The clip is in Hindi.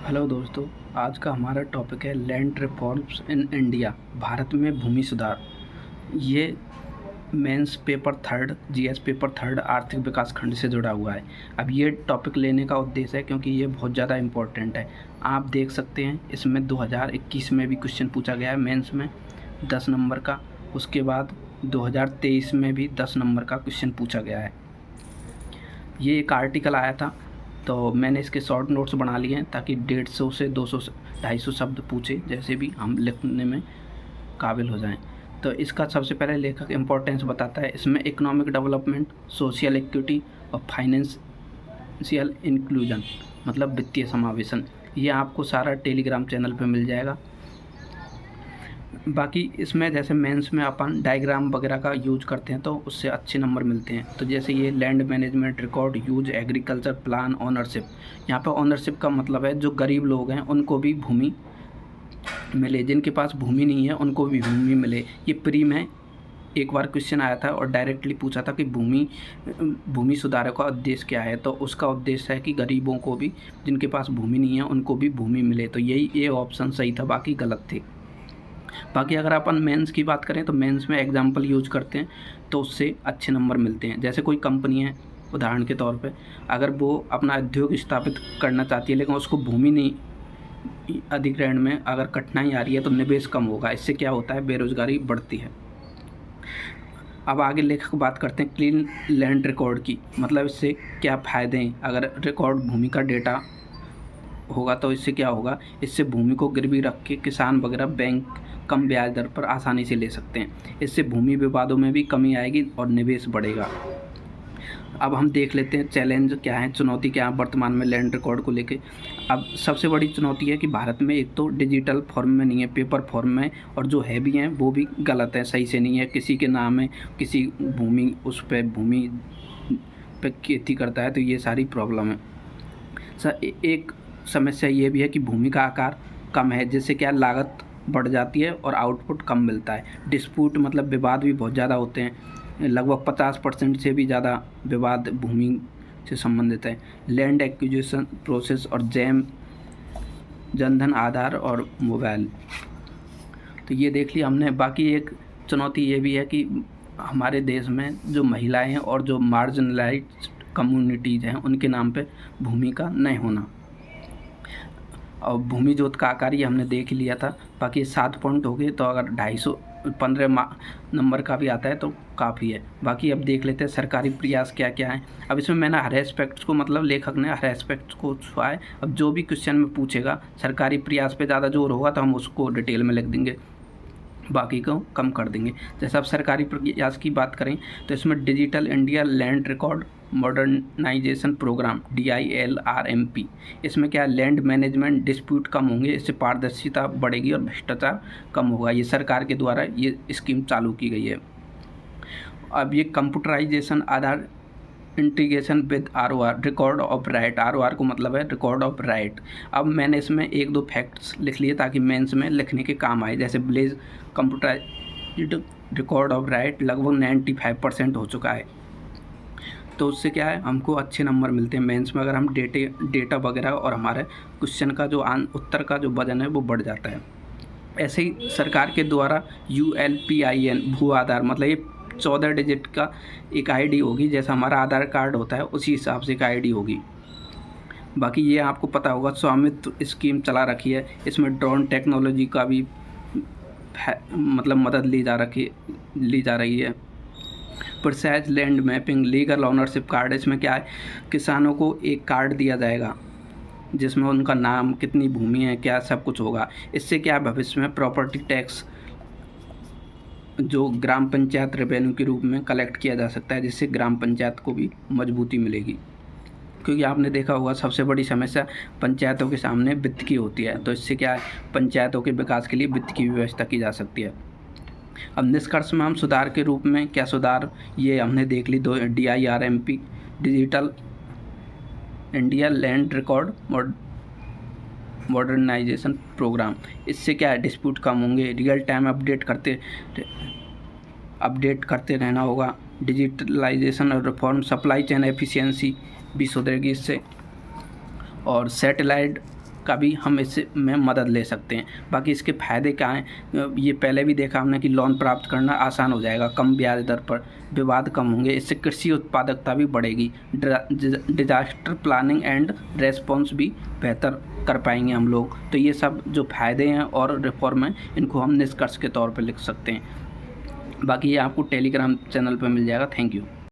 हेलो दोस्तों, आज का हमारा टॉपिक है land reforms in India, Bharat में भूमि सुधार। ये mains paper third, GS paper third आर्थिक विकास खंड से जुड़ा हुआ है। अब ये टॉपिक लेने का उद्देश्य है क्योंकि ये बहुत ज़्यादा इम्पोर्टेंट है। आप देख सकते हैं इसमें 2021 में भी क्वेश्चन पूछा गया है मेंस में 10 नंबर का। उसके बाद 2023 में भी 10 नंबर का क्वेश्चन पूछा गया है। ये एक आर्टिकल आया था तो मैंने इसके शॉर्ट नोट्स बना लिए हैं ताकि 150 से 200 250 शब्द पूछे, जैसे भी हम लिखने में काबिल हो जाएं। तो इसका सबसे पहले लेखक इम्पोर्टेंस बताता है। इसमें इकोनॉमिक डेवलपमेंट, सोशल इक्विटी और फाइनेंशियल इंक्लूजन मतलब वित्तीय समावेशन, ये आपको सारा टेलीग्राम चैनल पे मिल जाएगा। बाकी इसमें जैसे मेंस में अपन डायग्राम वगैरह का यूज करते हैं तो उससे अच्छे नंबर मिलते हैं। तो जैसे ये land management record, use, agriculture plan, ownership. यहाँ पे ओनरशिप का मतलब है जो गरीब लोग हैं उनको भी भूमि मिले, जिनके पास भूमि नहीं है उनको भी भूमि मिले। ये प्री में एक बार क्वेश्चन आया था और डायरेक्टली पूछा था कि भूमि सुधार का उद्देश्य क्या है। तो उसका उद्देश्य है कि गरीबों को भी, जिनके पास भूमि नहीं है उनको भी भूमि मिले। तो यही ये ऑप्शन सही था, बाकी गलत थे। बाकी अगर अपन मेंस की बात करें तो मेंस में एग्जाम्पल यूज करते हैं तो उससे अच्छे नंबर मिलते हैं। जैसे कोई कंपनी है, उदाहरण के तौर पे अगर वो अपना उद्योग स्थापित करना चाहती है लेकिन उसको भूमि नहीं, अधिग्रहण में अगर कठिनाई आ रही है तो निवेश कम होगा। इससे क्या होता है, बेरोजगारी बढ़ती है। अब आगे लेखक बात करते हैं क्लीन लैंड रिकॉर्ड की, मतलब इससे क्या फ़ायदे हैं। अगर रिकॉर्ड भूमि का डेटा होगा तो इससे क्या होगा, इससे भूमि को गिरवी रख के किसान वगैरह बैंक कम ब्याज दर पर आसानी से ले सकते हैं। इससे भूमि विवादों में भी कमी आएगी और निवेश बढ़ेगा। अब हम देख लेते हैं चैलेंज क्या है, चुनौती क्या है वर्तमान में लैंड रिकॉर्ड को लेके। अब सबसे बड़ी चुनौती है कि भारत में एक तो डिजिटल फॉर्म में नहीं है, पेपर फॉर्म में, और जो है भी हैं वो भी गलत है, सही से नहीं है। किसी के नाम है, किसी भूमि उस पर भूमि पे खेती करता है, तो ये सारी प्रॉब्लम है। सर एक समस्या ये भी है कि भूमि का आकार कम है, जिससे क्या लागत बढ़ जाती है और आउटपुट कम मिलता है। डिस्प्यूट मतलब विवाद भी बहुत ज़्यादा होते हैं, लगभग 50% से भी ज़्यादा विवाद भूमि से संबंधित है। लैंड एक्विजिशन प्रोसेस और जैम, जनधन, आधार और मोबाइल, तो ये देख लिया हमने। बाकी एक चुनौती ये भी है कि हमारे देश में जो महिलाएं हैं और जो मार्जिनलाइज्ड कम्युनिटीज़ हैं उनके नाम पे भूमि का नहीं होना। और भूमि जोत का आकार ये हमने देख लिया था। बाकी 7 पॉइंट हो गए, तो अगर 215 नंबर का भी आता है तो काफ़ी है। बाकी अब देख लेते हैं सरकारी प्रयास क्या क्या है। अब इसमें मैंने हर एस्पेक्ट्स को, मतलब लेखक ने हर एस्पेक्ट्स को छुआ है। अब जो भी क्वेश्चन में पूछेगा सरकारी प्रयास पे ज़्यादा जोर होगा तो हम उसको डिटेल में लिख देंगे, बाकी को कम कर देंगे। जैसे अब सरकारी प्रयास की बात करें तो इसमें digital India land record modernisation programme DILRMP, इसमें क्या है, लैंड मैनेजमेंट डिस्प्यूट कम होंगे, इससे पारदर्शिता बढ़ेगी और भ्रष्टाचार कम होगा। ये सरकार के द्वारा ये स्कीम चालू की गई है। अब ये computerisation, Aadhaar integration with ROR, record of right. ROR को मतलब है रिकॉर्ड ऑफ राइट। अब मैंने इसमें 1-2 फैक्ट्स लिख लिए ताकि मेंस में लिखने के काम आए। जैसे village computerised record of right लगभग 95% हो चुका है, तो उससे क्या है, हमको अच्छे नंबर मिलते हैं मेंस में। अगर हम डेटा वगैरह और हमारे क्वेश्चन का जो उत्तर का जो वजन है वो बढ़ जाता है। ऐसे ही सरकार के द्वारा ULPIN भू आधार, मतलब ये 14 डिजिट का एक ID होगी, जैसा हमारा आधार कार्ड होता है उसी हिसाब से एक ID होगी। बाकी ये आपको पता होगा स्वामित्व स्कीम चला रखी है, इसमें ड्रोन टेक्नोलॉजी का भी मतलब मदद ली जा रही है। Precise land mapping, legal ownership card, इसमें क्या है, किसानों को एक कार्ड दिया जाएगा जिसमें उनका नाम, कितनी भूमि है, क्या सब कुछ होगा। इससे क्या है, भविष्य में प्रॉपर्टी टैक्स जो ग्राम पंचायत रेवेन्यू के रूप में कलेक्ट किया जा सकता है, जिससे ग्राम पंचायत को भी मजबूती मिलेगी। क्योंकि आपने देखा होगा सबसे बड़ी समस्या पंचायतों के सामने वित्त की होती है, तो इससे क्या है, पंचायतों के विकास के लिए वित्त की व्यवस्था की जा सकती है। अब निष्कर्ष में हम सुधार के रूप में क्या सुधार, ये हमने देख ली। 2 DIRMP digital India land record modernisation programme, इससे क्या है, डिस्प्यूट कम होंगे, रियल टाइम अपडेट करते रहना होगा। डिजिटलाइजेशन और रिफॉर्म, सप्लाई चेन एफिशिएंसी भी सुधरेगी इससे। और सैटेलाइट का भी हम इससे में मदद ले सकते हैं। बाकी इसके फ़ायदे क्या हैं, ये पहले भी देखा हमने कि लोन प्राप्त करना आसान हो जाएगा, कम ब्याज दर पर, विवाद कम होंगे, इससे कृषि उत्पादकता भी बढ़ेगी, डिजास्टर प्लानिंग एंड रेस्पॉन्स भी बेहतर कर पाएंगे हम लोग। तो ये सब जो फ़ायदे हैं और रिफॉर्म हैं, इनको हम निष्कर्ष के तौर पर लिख सकते हैं। बाकी ये आपको टेलीग्राम चैनल पर मिल जाएगा। Thank you.